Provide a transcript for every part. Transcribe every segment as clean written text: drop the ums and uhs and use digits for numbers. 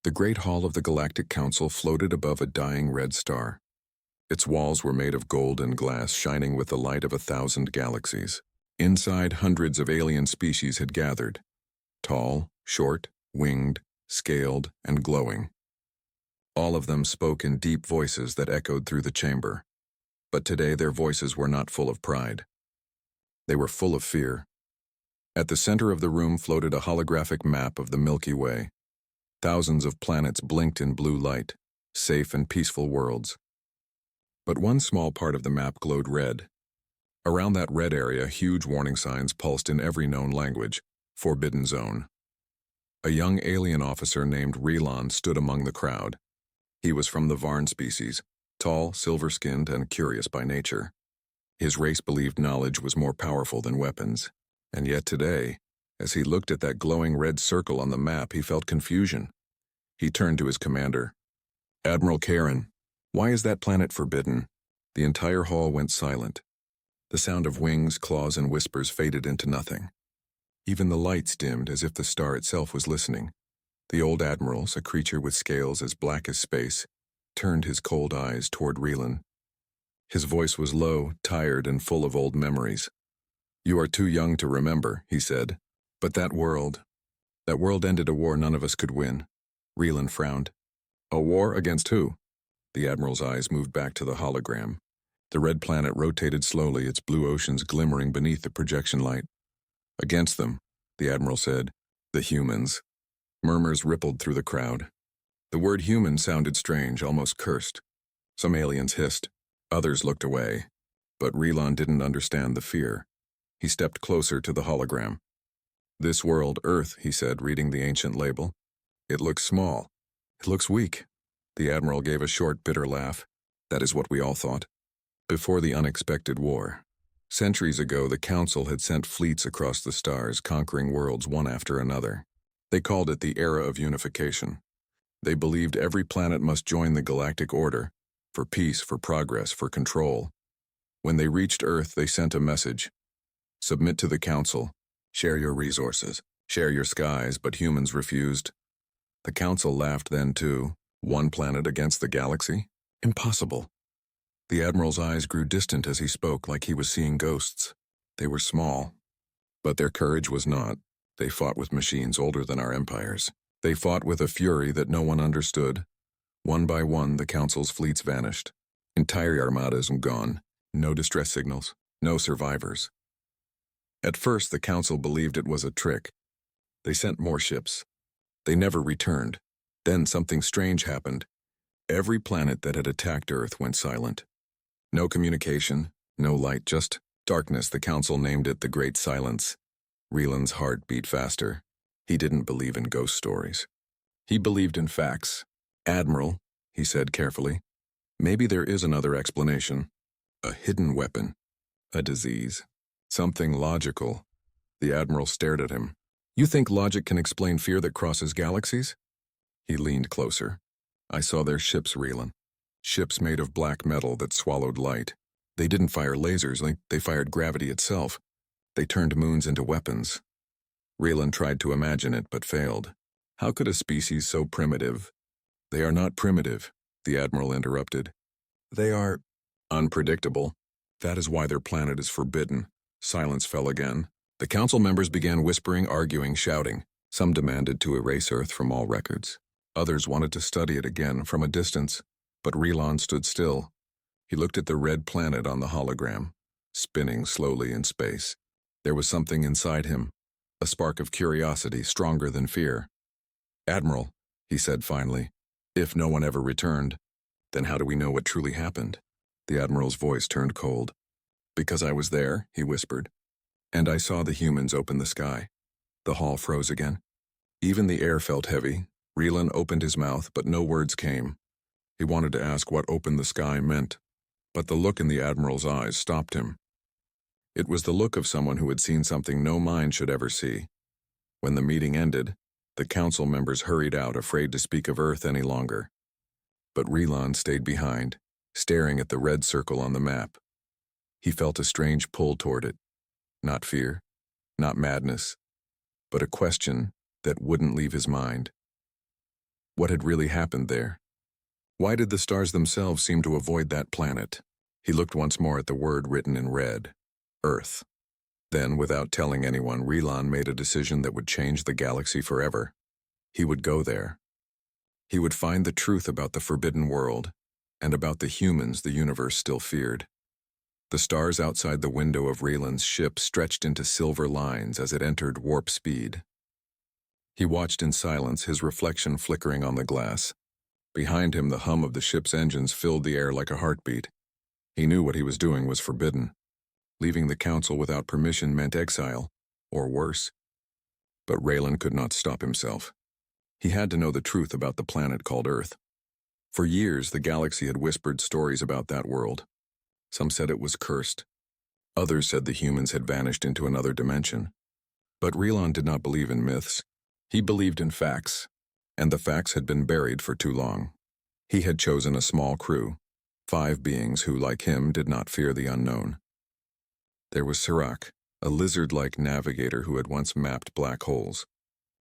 The Great Hall of the Galactic Council floated above a dying red star. Its walls were made of gold and glass shining with the light of 1,000 galaxies. Inside, hundreds of alien species had gathered. Tall, short, winged, scaled, and glowing. All of them spoke in deep voices that echoed through the chamber. But today their voices were not full of pride. They were full of fear. At the center of the room floated a holographic map of the Milky Way. Thousands of planets blinked in blue light, safe and peaceful worlds. But one small part of the map glowed red. Around that red area, huge warning signs pulsed in every known language. Forbidden Zone. A young alien officer named Relon stood among the crowd. He was from the Varn species, tall, silver-skinned, and curious by nature. His race believed knowledge was more powerful than weapons. And yet today, as he looked at that glowing red circle on the map, he felt confusion. He turned to his commander. "Admiral Karen, why is that planet forbidden?" The entire hall went silent. The sound of wings, claws, and whispers faded into nothing. Even the lights dimmed as if the star itself was listening. The old admiral, a creature with scales as black as space, turned his cold eyes toward Relon. His voice was low, tired, and full of old memories. "You are too young to remember," he said. "But that world ended a war none of us could win." Relon frowned. "A war against who?" The admiral's eyes moved back to the hologram. The red planet rotated slowly, its blue oceans glimmering beneath the projection light. "Against them," the admiral said. "The humans." Murmurs rippled through the crowd. The word human sounded strange, almost cursed. Some aliens hissed. Others looked away. But Relon didn't understand the fear. He stepped closer to the hologram. "This world, Earth," he said, reading the ancient label. "It looks small. It looks weak." The admiral gave a short, bitter laugh. "That is what we all thought. Before the unexpected war. Centuries ago, the Council had sent fleets across the stars, conquering worlds one after another. They called it the Era of Unification. They believed every planet must join the galactic order, for peace, for progress, for control. When they reached Earth, they sent a message. Submit to the Council. Share your resources. Share your skies, but humans refused. The Council laughed then too. One planet against the galaxy? Impossible. The Admiral's eyes grew distant as he spoke, like he was seeing ghosts. They were small. But their courage was not. They fought with machines older than our empires. They fought with a fury that no one understood. One by one, the Council's fleets vanished. Entire armadas gone. No distress signals. No survivors. At first, the Council believed it was a trick. They sent more ships. They never returned. Then something strange happened. Every planet that had attacked Earth went silent. No communication, no light, just darkness. The Council named it the Great Silence. Relon's heart beat faster. He didn't believe in ghost stories. He believed in facts. "Admiral," he said carefully, "maybe there is another explanation. A hidden weapon. A disease. Something logical." The Admiral stared at him. "You think logic can explain fear that crosses galaxies?" He leaned closer. "I saw their ships, Relon. Ships made of black metal that swallowed light. They didn't fire lasers, they fired gravity itself. They turned moons into weapons." Relon tried to imagine it, but failed. How could a species so primitive— "They are not primitive," the Admiral interrupted. "They are unpredictable. That is why their planet is forbidden." Silence fell again. The Council members began whispering, arguing, shouting. Some demanded to erase Earth from all records. Others wanted to study it again from a distance. But Relon stood still. He looked at the red planet on the hologram, spinning slowly in space. There was something inside him, a spark of curiosity stronger than fear. "Admiral," he said finally, "if no one ever returned, then how do we know what truly happened?" The Admiral's voice turned cold. "Because I was there," he whispered, "and I saw the humans open the sky." The hall froze again. Even the air felt heavy. Relon opened his mouth, but no words came. He wanted to ask what open the sky meant, but the look in the Admiral's eyes stopped him. It was the look of someone who had seen something no mind should ever see. When the meeting ended, the Council members hurried out, afraid to speak of Earth any longer. But Relon stayed behind, staring at the red circle on the map. He felt a strange pull toward it. Not fear, not madness, but a question that wouldn't leave his mind. What had really happened there? Why did the stars themselves seem to avoid that planet? He looked once more at the word written in red. Earth. Then, without telling anyone, Rilan made a decision that would change the galaxy forever. He would go there. He would find the truth about the forbidden world, and about the humans the universe still feared. The stars outside the window of Rilan's ship stretched into silver lines as it entered warp speed. He watched in silence, his reflection flickering on the glass. Behind him, the hum of the ship's engines filled the air like a heartbeat. He knew what he was doing was forbidden. Leaving the council without permission meant exile, or worse. But Raylan could not stop himself. He had to know the truth about the planet called Earth. For years, the galaxy had whispered stories about that world. Some said it was cursed. Others said the humans had vanished into another dimension. But Raylan did not believe in myths. He believed in facts, and the facts had been buried for too long. He had chosen a small crew, 5 beings who, like him, did not fear the unknown. There was Sirach, a lizard-like navigator who had once mapped black holes.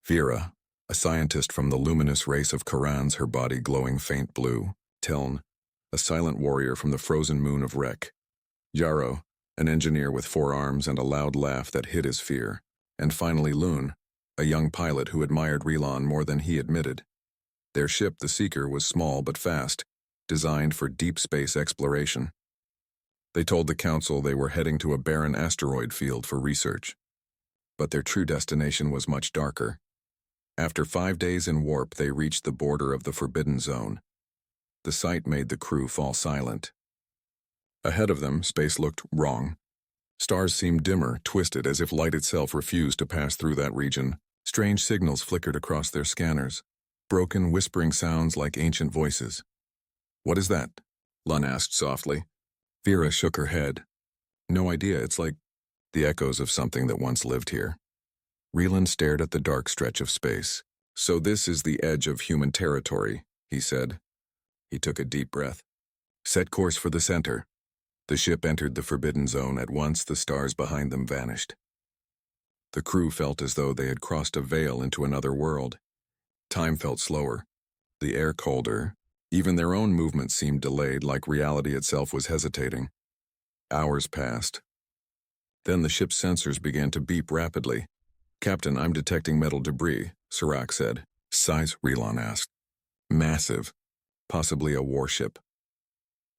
Vera, a scientist from the luminous race of Karans, her body glowing faint blue. Teln, a silent warrior from the frozen moon of Rek. Yarrow, an engineer with 4 arms and a loud laugh that hid his fear. And finally Loon, a young pilot who admired Rilan more than he admitted. Their ship, the Seeker, was small but fast, designed for deep space exploration. They told the council they were heading to a barren asteroid field for research. But their true destination was much darker. After 5 days in warp, they reached the border of the Forbidden Zone. The sight made the crew fall silent. Ahead of them, space looked wrong. Stars seemed dimmer, twisted, as if light itself refused to pass through that region. Strange signals flickered across their scanners. Broken, whispering sounds like ancient voices. "What is that?" Lun asked softly. Vera shook her head. "No idea, it's like the echoes of something that once lived here." Raylan stared at the dark stretch of space. "So this is the edge of human territory," he said. He took a deep breath. "Set course for the center." The ship entered the Forbidden Zone. At once, the stars behind them vanished. The crew felt as though they had crossed a veil into another world. Time felt slower, the air colder. Even their own movement seemed delayed, like reality itself was hesitating. Hours passed. Then the ship's sensors began to beep rapidly. "Captain, I'm detecting metal debris," Sirach said. "Size?" Raylan asked. "Massive. Possibly a warship."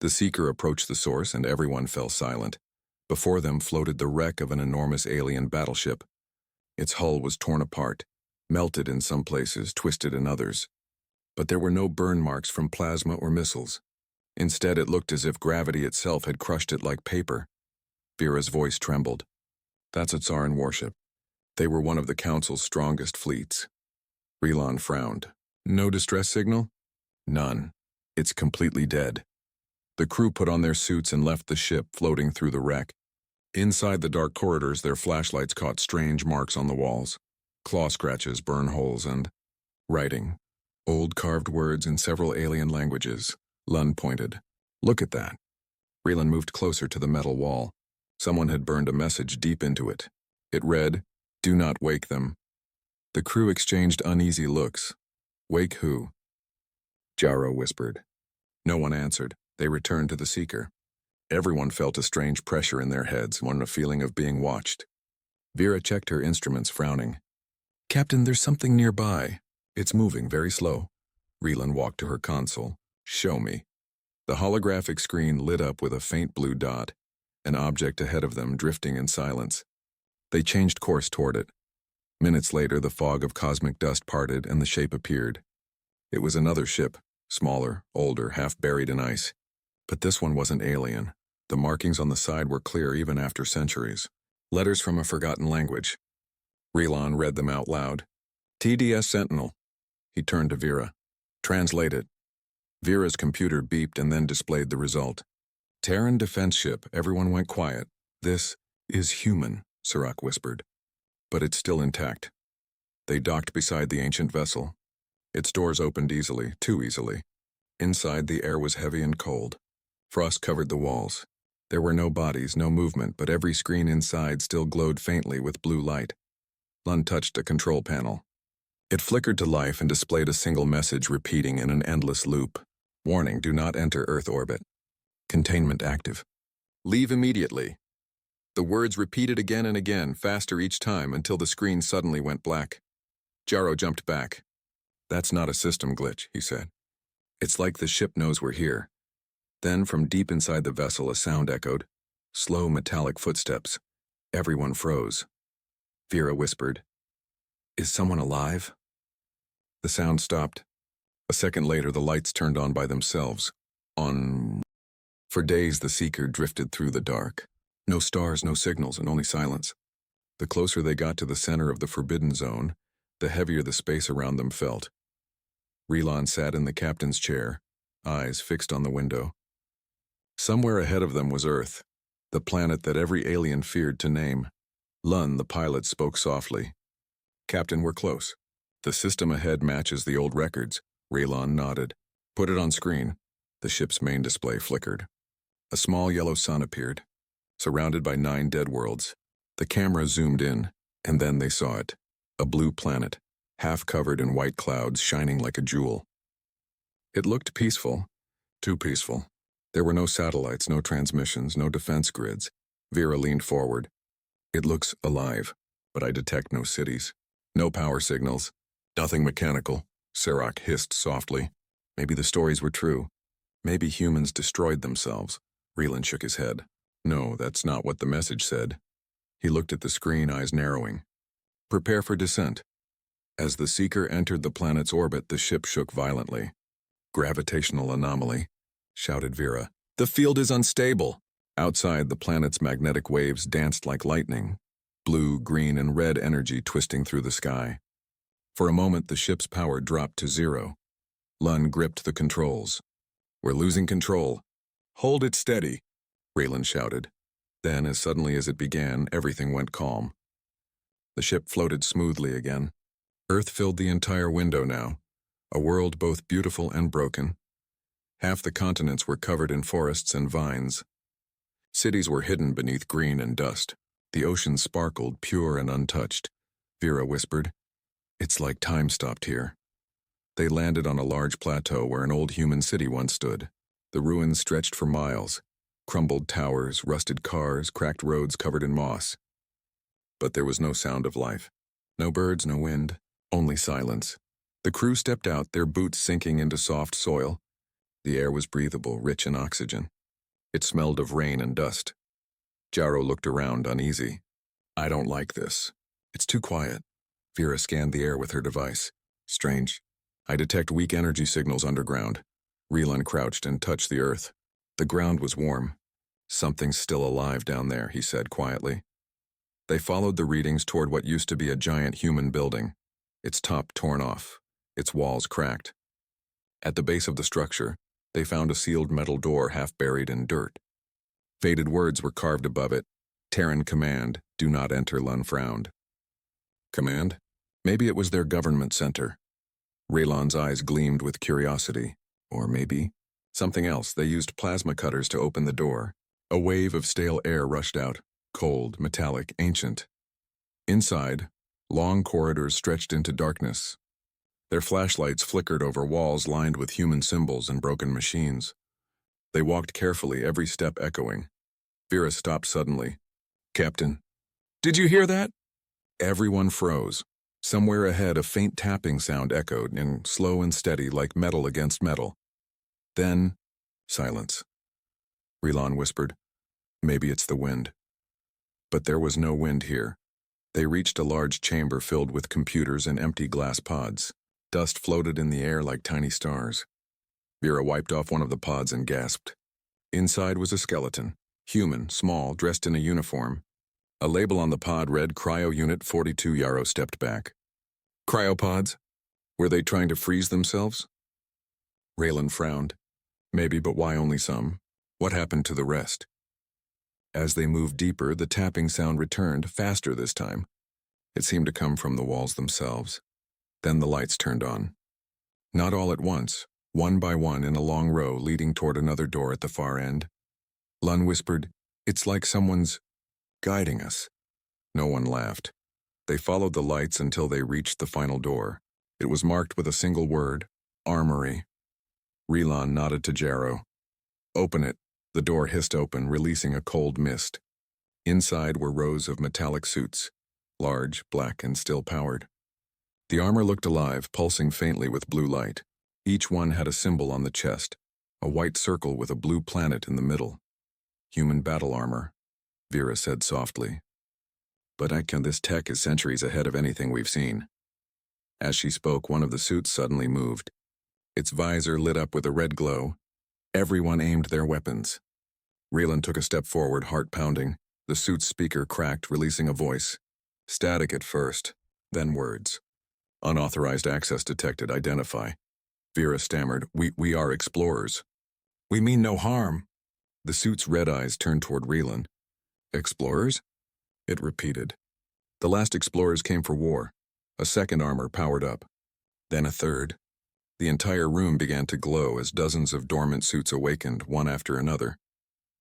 The Seeker approached the source, and everyone fell silent. Before them floated the wreck of an enormous alien battleship. Its hull was torn apart, melted in some places, twisted in others. But there were no burn marks from plasma or missiles. Instead, it looked as if gravity itself had crushed it like paper. Vera's voice trembled. "That's a Tsaran warship. They were one of the Council's strongest fleets." Raylan frowned. "No distress signal?" "None. It's completely dead." The crew put on their suits and left the ship, floating through the wreck. Inside the dark corridors, their flashlights caught strange marks on the walls. Claw scratches, burn holes, and writing. Old carved words in several alien languages. Lun pointed. "Look at that." Raylan moved closer to the metal wall. Someone had burned a message deep into it. It read, "Do not wake them." The crew exchanged uneasy looks. "Wake who?" Jarrow whispered. No one answered. They returned to the Seeker. Everyone felt a strange pressure in their heads, a feeling of being watched. Vera checked her instruments, frowning. "Captain, there's something nearby. It's moving, very slow." Raylan walked to her console. "Show me." The holographic screen lit up with a faint blue dot, an object ahead of them drifting in silence. They changed course toward it. Minutes later, the fog of cosmic dust parted and the shape appeared. It was another ship, smaller, older, half buried in ice. But this one wasn't alien. The markings on the side were clear even after centuries. Letters from a forgotten language. Raylan read them out loud. "TDS Sentinel." He turned to Vera. "Translate it." Vera's computer beeped and then displayed the result. "Terran defense ship." Everyone went quiet. "This is human," Sirach whispered. "But it's still intact." They docked beside the ancient vessel. Its doors opened easily, too easily. Inside, the air was heavy and cold. Frost covered the walls. There were no bodies, no movement, but every screen inside still glowed faintly with blue light. Lun touched a control panel. It flickered to life and displayed a single message repeating in an endless loop. Warning, do not enter Earth orbit. Containment active. Leave immediately. The words repeated again and again, faster each time until the screen suddenly went black. Jaro jumped back. That's not a system glitch, he said. It's like the ship knows we're here. Then from deep inside the vessel a sound echoed. Slow metallic footsteps. Everyone froze. Vera whispered, "Is someone alive?" The sound stopped. A second later the lights turned on by themselves. On. For days the seeker drifted through the dark. No stars, no signals, and only silence. The closer they got to the center of the forbidden zone, the heavier the space around them felt. Relon sat in the captain's chair, eyes fixed on the window. Somewhere ahead of them was Earth, the planet that every alien feared to name. Lun, the pilot, spoke softly. "Captain, we're close. The system ahead matches the old records." Relon nodded. "Put it on screen." The ship's main display flickered. A small yellow sun appeared, surrounded by 9 dead worlds. The camera zoomed in, and then they saw it. A blue planet, half covered in white clouds, shining like a jewel. It looked peaceful, too peaceful. There were no satellites, no transmissions, no defense grids. Vera leaned forward. "It looks alive, but I detect no cities. No power signals. Nothing mechanical," Sirach hissed softly. Maybe the stories were true. Maybe humans destroyed themselves. Relan shook his head. "No, that's not what the message said." He looked at the screen, eyes narrowing. "Prepare for descent." As the seeker entered the planet's orbit, the ship shook violently. "Gravitational anomaly," shouted Vera. "The field is unstable." Outside, the planet's magnetic waves danced like lightning, blue, green, and red energy twisting through the sky. For a moment, the ship's power dropped to 0. Lun gripped the controls. "We're losing control." "Hold it steady," Raylan shouted. Then, as suddenly as it began, everything went calm. The ship floated smoothly again. Earth filled the entire window now, a world both beautiful and broken. Half the continents were covered in forests and vines. Cities were hidden beneath green and dust. The ocean sparkled, pure and untouched. Vera whispered, "It's like time stopped here." They landed on a large plateau where an old human city once stood. The ruins stretched for miles, crumbled towers, rusted cars, cracked roads covered in moss. But there was no sound of life. No birds, no wind, only silence. The crew stepped out, their boots sinking into soft soil. The air was breathable, rich in oxygen. It smelled of rain and dust. Jaro looked around, uneasy. "I don't like this. It's too quiet." Vera scanned the air with her device. "Strange. I detect weak energy signals underground." Relan crouched and touched the earth. The ground was warm. "Something's still alive down there," he said quietly. They followed the readings toward what used to be a giant human building, its top torn off, its walls cracked. At the base of the structure, they found a sealed metal door half buried in dirt. Faded words were carved above it. "Terran command, do not enter," Lun frowned. Command? Maybe it was their government center. Raylan's eyes gleamed with curiosity. Or maybe something else. They used plasma cutters to open the door. A wave of stale air rushed out, cold, metallic, ancient. Inside, long corridors stretched into darkness. Their flashlights flickered over walls lined with human symbols and broken machines. They walked carefully, every step echoing. Vera stopped suddenly. "Captain, did you hear that?" Everyone froze. Somewhere ahead, a faint tapping sound echoed, and slow and steady like metal against metal. Then, silence. Relan whispered, "Maybe it's the wind." But there was no wind here. They reached a large chamber filled with computers and empty glass pods. Dust floated in the air like tiny stars. Vera wiped off one of the pods and gasped. Inside was a skeleton, human, small, dressed in a uniform. A label on the pod read Cryo Unit 42. Jaro stepped back. Cryopods? Were they trying to freeze themselves? Raylan frowned. Maybe, but why only some? What happened to the rest? As they moved deeper, the tapping sound returned, faster this time. It seemed to come from the walls themselves. Then the lights turned on. Not all at once, one by one in a long row leading toward another door at the far end. Lun whispered, "It's like someone's guiding us." No one laughed. They followed the lights until they reached the final door. It was marked with a single word, Armory. Rilan nodded to Jarrow. Open it. The door hissed open, releasing a cold mist. Inside were rows of metallic suits, large, black, and still powered. The armor looked alive, pulsing faintly with blue light. Each one had a symbol on the chest, a white circle with a blue planet in the middle. Human battle armor, Vera said softly. But this tech is centuries ahead of anything we've seen. As she spoke, one of the suits suddenly moved. Its visor lit up with a red glow. Everyone aimed their weapons. Rilan took a step forward, heart pounding. The suit's speaker cracked, releasing a voice. Static at first, then words. Unauthorized access detected. Identify. Vera stammered. We are explorers. We mean no harm. The suit's red eyes turned toward Rilan. Explorers? It repeated. The last explorers came for war. A second armor powered up. Then a third. The entire room began to glow as dozens of dormant suits awakened, one after another.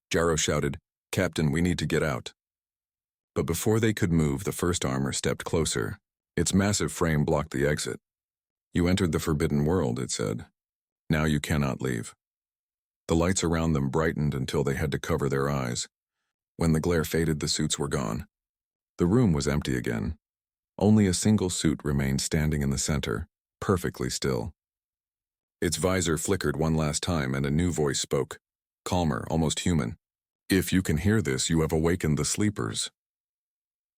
Jarrow shouted, Captain, we need to get out. But before they could move, the first armor stepped closer. Its massive frame blocked the exit. You entered the forbidden world, it said. Now you cannot leave. The lights around them brightened until they had to cover their eyes. When the glare faded, the suits were gone. The room was empty again. Only a single suit remained standing in the center, perfectly still. Its visor flickered one last time and a new voice spoke, calmer, almost human. If you can hear this, you have awakened the sleepers.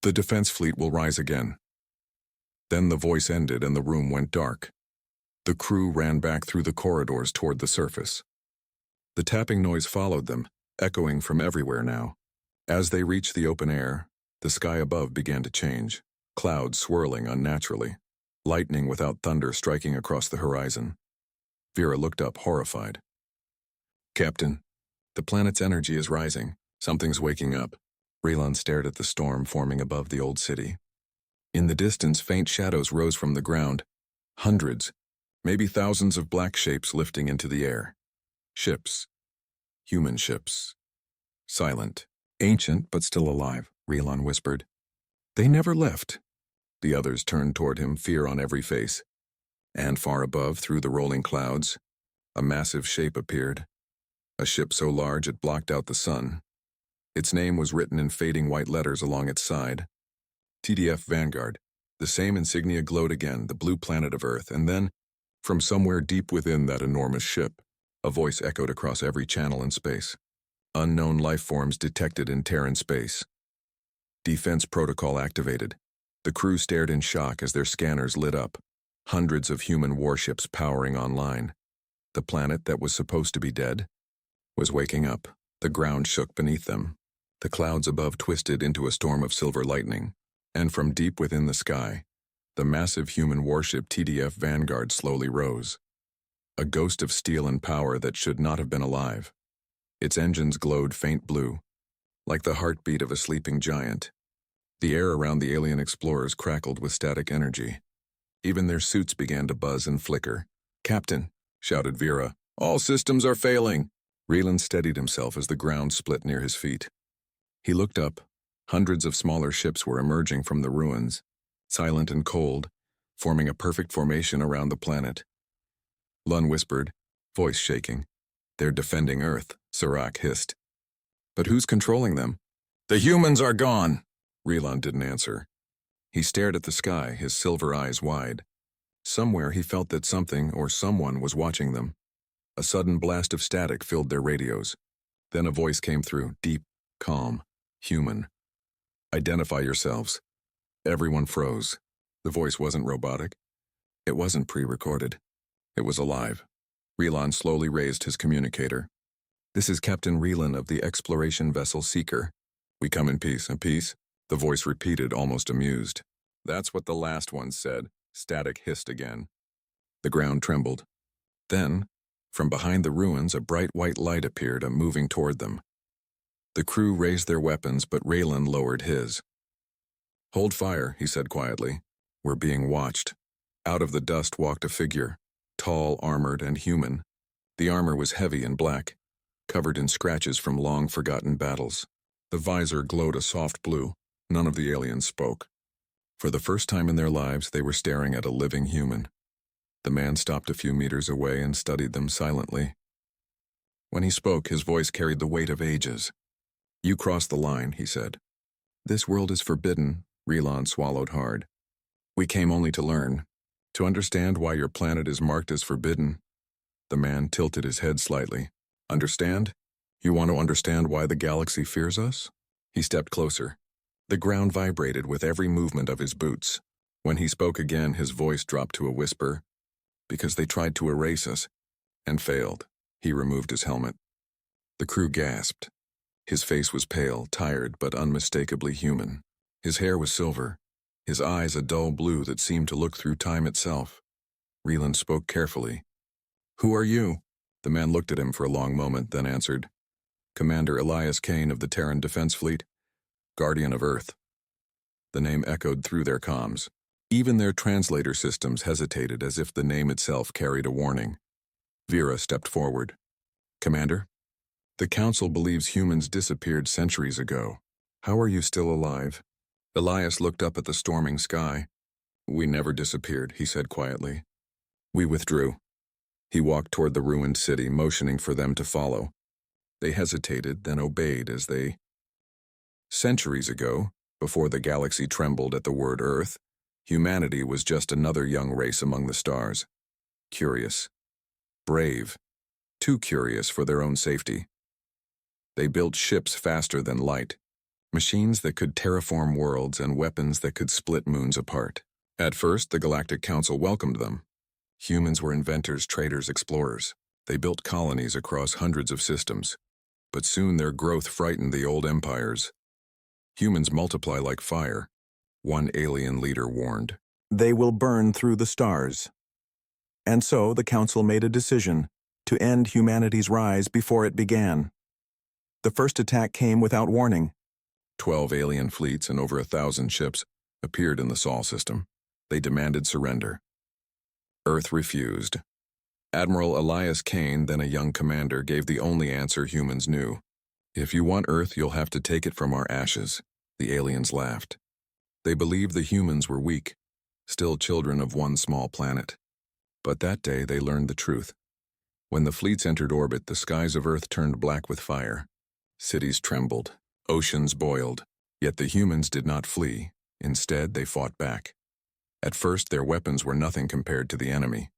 The defense fleet will rise again. Then the voice ended and the room went dark. The crew ran back through the corridors toward the surface. The tapping noise followed them, echoing from everywhere now. As they reached the open air, the sky above began to change, clouds swirling unnaturally, lightning without thunder striking across the horizon. Vera looked up, horrified. Captain, the planet's energy is rising. Something's waking up. Rilan stared at the storm forming above the old city. In the distance, faint shadows rose from the ground. Hundreds, maybe thousands of black shapes lifting into the air. Ships. Human ships. Silent. Ancient, but still alive, Rilan whispered. They never left. The others turned toward him, fear on every face. And far above, through the rolling clouds, a massive shape appeared. A ship so large it blocked out the sun. Its name was written in fading white letters along its side. TDF Vanguard. The same insignia glowed again, the blue planet of Earth, and then, from somewhere deep within that enormous ship, a voice echoed across every channel in space. Unknown life forms detected in Terran space. Defense protocol activated. The crew stared in shock as their scanners lit up. Hundreds of human warships powering online. The planet that was supposed to be dead was waking up. The ground shook beneath them. The clouds above twisted into a storm of silver lightning. And from deep within the sky, the massive human warship TDF Vanguard slowly rose. A ghost of steel and power that should not have been alive. Its engines glowed faint blue, like the heartbeat of a sleeping giant. The air around the alien explorers crackled with static energy. Even their suits began to buzz and flicker. Captain, shouted Vera, all systems are failing. Rilan steadied himself as the ground split near his feet. He looked up. Hundreds of smaller ships were emerging from the ruins, silent and cold, forming a perfect formation around the planet. Lun whispered, voice shaking. They're defending Earth, Serac hissed. But who's controlling them? The humans are gone! Rilan didn't answer. He stared at the sky, his silver eyes wide. Somewhere he felt that something or someone was watching them. A sudden blast of static filled their radios. Then a voice came through, deep, calm, human. Identify yourselves. Everyone froze. The voice wasn't robotic. It wasn't pre-recorded. It was alive. Rilan slowly raised his communicator. This is Captain Rilan of the exploration vessel Seeker. We come in peace, the voice repeated, almost amused. That's what the last one said. Static hissed again. The ground trembled. Then, from behind the ruins, a bright white light appeared, moving toward them. The crew raised their weapons, but Rilan lowered his. Hold fire, he said quietly. We're being watched. Out of the dust walked a figure, tall, armored, and human. The armor was heavy and black, covered in scratches from long-forgotten battles. The visor glowed a soft blue. None of the aliens spoke. For the first time in their lives, they were staring at a living human. The man stopped a few meters away and studied them silently. When he spoke, his voice carried the weight of ages. "You crossed the line," he said. "This world is forbidden," Relon swallowed hard. "We came only to learn, to understand why your planet is marked as forbidden." The man tilted his head slightly. "Understand? You want to understand why the galaxy fears us?" He stepped closer. The ground vibrated with every movement of his boots. When he spoke again, his voice dropped to a whisper. "Because they tried to erase us, and failed." He removed his helmet. The crew gasped. His face was pale, tired, but unmistakably human. His hair was silver, his eyes a dull blue that seemed to look through time itself. Reland spoke carefully. "Who are you?" The man looked at him for a long moment, then answered, "Commander Elias Kane of the Terran Defense Fleet, Guardian of Earth." The name echoed through their comms. Even their translator systems hesitated as if the name itself carried a warning. Vera stepped forward. "Commander, the Council believes humans disappeared centuries ago. How are you still alive?" Elias looked up at the storming sky. "We never disappeared," he said quietly. "We withdrew." He walked toward the ruined city, motioning for them to follow. They hesitated, then obeyed as they... Centuries ago, before the galaxy trembled at the word Earth, humanity was just another young race among the stars. Curious. Brave. Too curious for their own safety. They built ships faster than light, machines that could terraform worlds and weapons that could split moons apart. At first, the Galactic Council welcomed them. Humans were inventors, traders, explorers. They built colonies across hundreds of systems. But soon their growth frightened the old empires. "Humans multiply like fire," one alien leader warned. "They will burn through the stars." And so the Council made a decision to end humanity's rise before it began. The first attack came without warning. 12 alien fleets and over 1,000 ships appeared in the Sol system. They demanded surrender. Earth refused. Admiral Elias Kane, then a young commander, gave the only answer humans knew. "If you want Earth, you'll have to take it from our ashes." The aliens laughed. They believed the humans were weak, still children of one small planet. But that day they learned the truth. When the fleets entered orbit, the skies of Earth turned black with fire. Cities trembled, oceans boiled, yet the humans did not flee. Instead, they fought back. At first, their weapons were nothing compared to the enemy.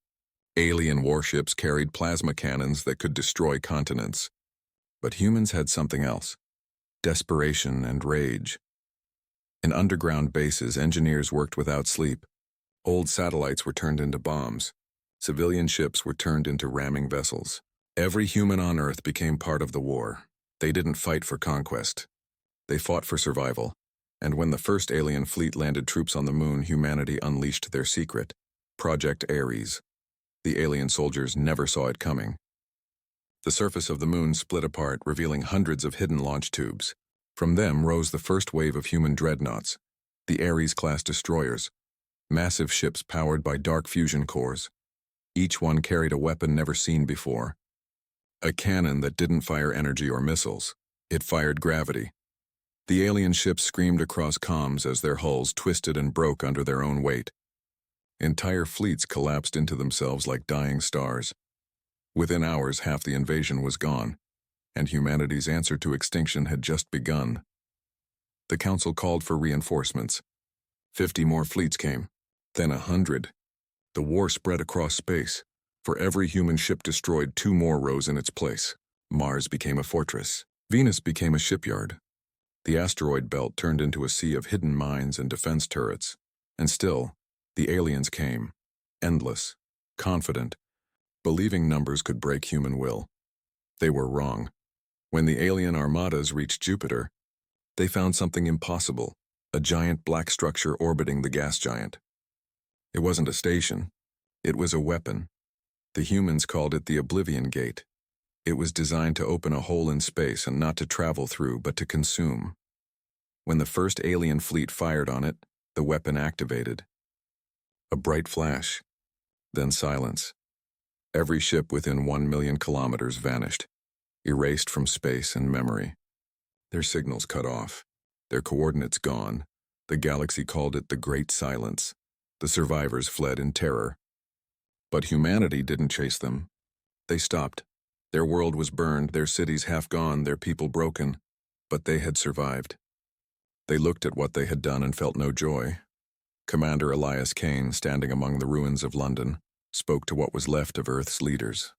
Alien warships carried plasma cannons that could destroy continents. But humans had something else: desperation and rage. In underground bases, engineers worked without sleep. Old satellites were turned into bombs. Civilian ships were turned into ramming vessels. Every human on Earth became part of the war. They didn't fight for conquest. They fought for survival. And when the first alien fleet landed troops on the moon, humanity unleashed their secret, Project Ares. The alien soldiers never saw it coming. The surface of the moon split apart, revealing hundreds of hidden launch tubes. From them rose the first wave of human dreadnoughts, the Ares-class destroyers, massive ships powered by dark fusion cores. Each one carried a weapon never seen before. A cannon that didn't fire energy or missiles. It fired gravity. The alien ships screamed across comms as their hulls twisted and broke under their own weight. Entire fleets collapsed into themselves like dying stars. Within hours, half the invasion was gone, and humanity's answer to extinction had just begun. The Council called for reinforcements. 50 more fleets came, then 100. The war spread across space. For every human ship destroyed, 2 more rose in its place. Mars became a fortress. Venus became a shipyard. The asteroid belt turned into a sea of hidden mines and defense turrets. And still, the aliens came, endless, confident, believing numbers could break human will. They were wrong. When the alien armadas reached Jupiter, they found something impossible: a giant black structure orbiting the gas giant. It wasn't a station. It was a weapon. The humans called it the Oblivion Gate. It was designed to open a hole in space and not to travel through, but to consume. When the first alien fleet fired on it, the weapon activated. A bright flash, then silence. Every ship within 1 million kilometers vanished, erased from space and memory. Their signals cut off, their coordinates gone. The galaxy called it the Great Silence. The survivors fled in terror. But humanity didn't chase them. They stopped. Their world was burned, their cities half gone, their people broken, but they had survived. They looked at what they had done and felt no joy. Commander Elias Kane, standing among the ruins of London, spoke to what was left of Earth's leaders.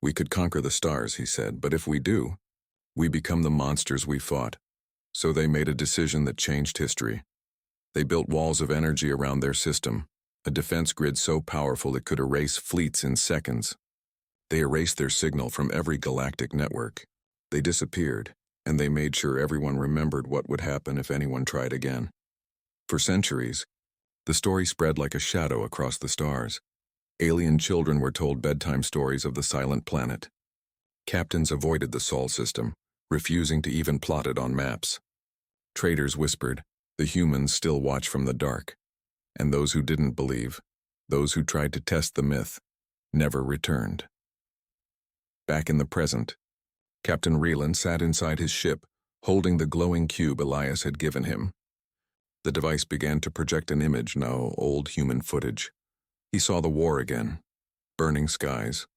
"We could conquer the stars," he said, "but if we do, we become the monsters we fought." So they made a decision that changed history. They built walls of energy around their system, a defense grid so powerful it could erase fleets in seconds. They erased their signal from every galactic network. They disappeared, and they made sure everyone remembered what would happen if anyone tried again. For centuries, the story spread like a shadow across the stars. Alien children were told bedtime stories of the silent planet. Captains avoided the Sol system, refusing to even plot it on maps. Traitors whispered, the humans still watch from the dark. And those who didn't believe, those who tried to test the myth, never returned. Back in the present, Captain Reland sat inside his ship, holding the glowing cube Elias had given him. The device began to project an image, no old human footage. He saw the war again, burning skies,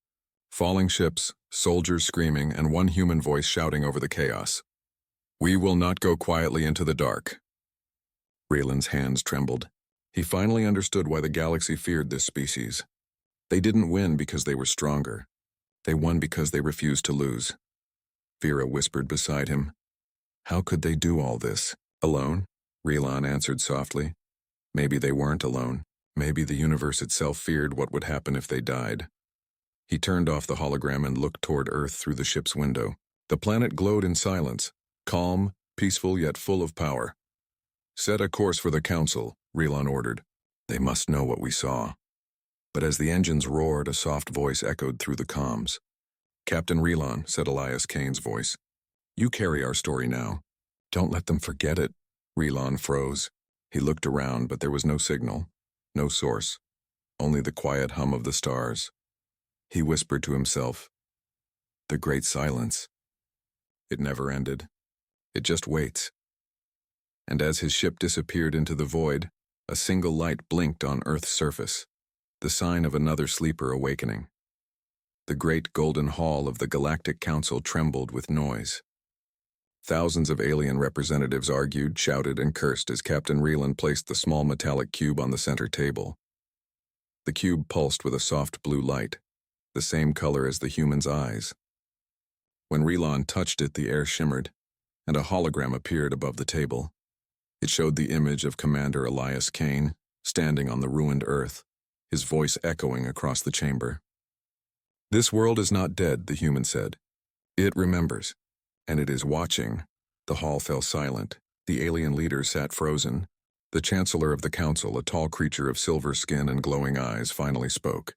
falling ships, soldiers screaming, and one human voice shouting over the chaos. "We will not go quietly into the dark." Raylan's hands trembled. He finally understood why the galaxy feared this species. They didn't win because they were stronger. They won because they refused to lose. Vera whispered beside him. "How could they do all this? Alone?" Raylan answered softly. "Maybe they weren't alone. Maybe the universe itself feared what would happen if they died." He turned off the hologram and looked toward Earth through the ship's window. The planet glowed in silence, calm, peaceful yet full of power. "Set a course for the Council," Raylan ordered. "They must know what we saw." But as the engines roared, a soft voice echoed through the comms. "Captain Raylan," said Elias Kane's voice. "You carry our story now. Don't let them forget it." Raylan froze. He looked around, but there was no signal, no source, only the quiet hum of the stars. He whispered to himself, "The great silence. It never ended. It just waits." And as his ship disappeared into the void, a single light blinked on Earth's surface, the sign of another sleeper awakening. The great golden hall of the Galactic Council trembled with noise. Thousands of alien representatives argued, shouted, and cursed as Captain Raylan placed the small metallic cube on the center table. The cube pulsed with a soft blue light, the same color as the human's eyes. When Raylan touched it, the air shimmered, and a hologram appeared above the table. It showed the image of Commander Elias Kane, standing on the ruined Earth, his voice echoing across the chamber. "This world is not dead," the human said. "It remembers, and it is watching." The hall fell silent. The alien leader sat frozen. The Chancellor of the Council, a tall creature of silver skin and glowing eyes, finally spoke.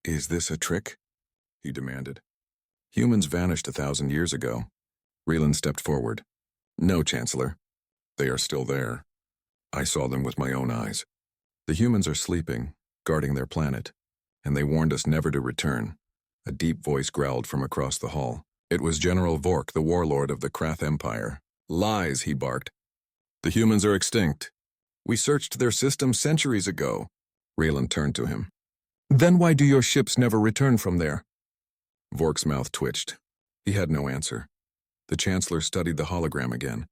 "Is this a trick?" he demanded. "Humans vanished 1,000 years ago." Raylan stepped forward. "No, Chancellor. They are still there. I saw them with my own eyes. The humans are sleeping, guarding their planet, and they warned us never to return." A deep voice growled from across the hall. It was General Vork, the warlord of the Krath Empire. "Lies," he barked. "The humans are extinct. We searched their system centuries ago." Raylan turned to him. "Then why do your ships never return from there?" Vork's mouth twitched. He had no answer. The Chancellor studied the hologram again.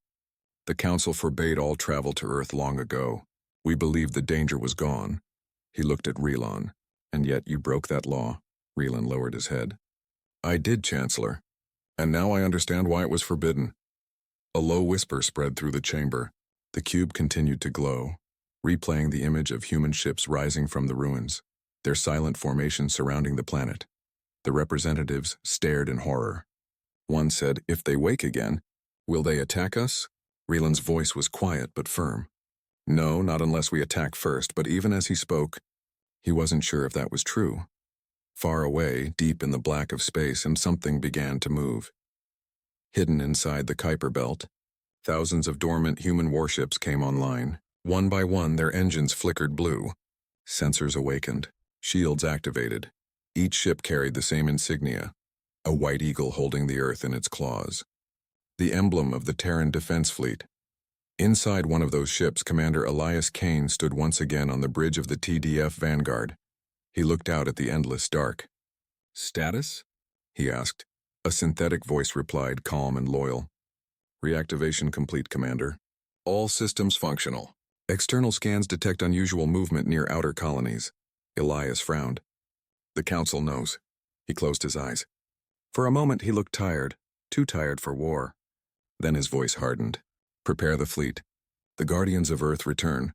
"The Council forbade all travel to Earth long ago. We believed the danger was gone." He looked at Raylan. "And yet you broke that law." Raylan lowered his head. "I did, Chancellor. And now I understand why it was forbidden." A low whisper spread through the chamber. The cube continued to glow, replaying the image of human ships rising from the ruins, their silent formation surrounding the planet. The representatives stared in horror. One said, "If they wake again, will they attack us?" Raylan's voice was quiet but firm. "No, not unless we attack first," but even as he spoke, he wasn't sure if that was true. Far away, deep in the black of space, and something began to move. Hidden inside the Kuiper Belt, thousands of dormant human warships came online. One by one, their engines flickered blue. Sensors awakened. Shields activated. Each ship carried the same insignia, a white eagle holding the Earth in its claws. The emblem of the Terran Defense Fleet. Inside one of those ships, Commander Elias Kane stood once again on the bridge of the TDF Vanguard. He looked out at the endless dark. "Status?" he asked. A synthetic voice replied, calm and loyal. "Reactivation complete, Commander. All systems functional. External scans detect unusual movement near outer colonies." Elias frowned. "The Council knows." He closed his eyes. For a moment he looked tired, too tired for war. Then his voice hardened. "Prepare the fleet. The Guardians of Earth return."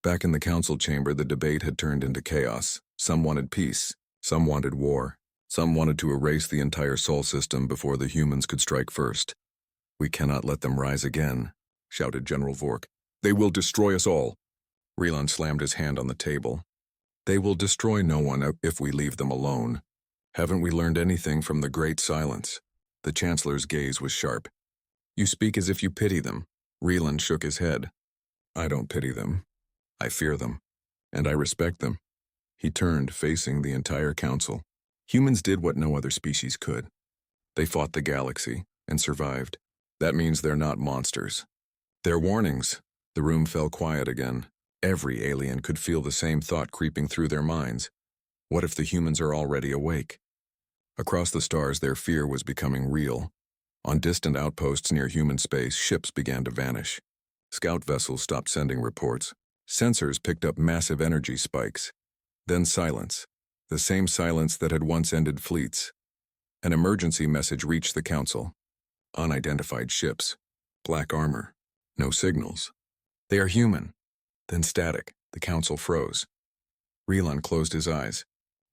Back in the Council chamber, the debate had turned into chaos. Some wanted peace. Some wanted war. Some wanted to erase the entire Sol system before the humans could strike first. "We cannot let them rise again," shouted General Vork. "They will destroy us all." Relan slammed his hand on the table. "They will destroy no one if we leave them alone. Haven't we learned anything from the Great Silence?" The Chancellor's gaze was sharp. "You speak as if you pity them." Relan shook his head. "I don't pity them. I fear them. And I respect them." He turned, facing the entire Council. "Humans did what no other species could. They fought the galaxy and survived. That means they're not monsters. They're warnings." The room fell quiet again. Every alien could feel the same thought creeping through their minds. What if the humans are already awake? Across the stars, their fear was becoming real. On distant outposts near human space, ships began to vanish. Scout vessels stopped sending reports. Sensors picked up massive energy spikes. Then silence. The same silence that had once ended fleets. An emergency message reached the Council. Unidentified ships. Black armor. No signals. "They are human." Then static. The Council froze. Relan closed his eyes.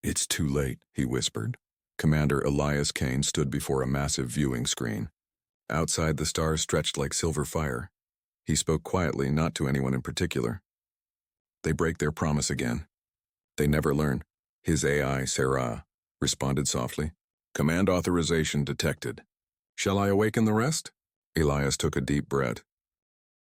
"It's too late," he whispered. Commander Elias Kane stood before a massive viewing screen. Outside, the stars stretched like silver fire. He spoke quietly, not to anyone in particular. "They break their promise again. They never learn." His AI, Sarah, responded softly. "Command authorization detected. Shall I awaken the rest?" Elias took a deep breath.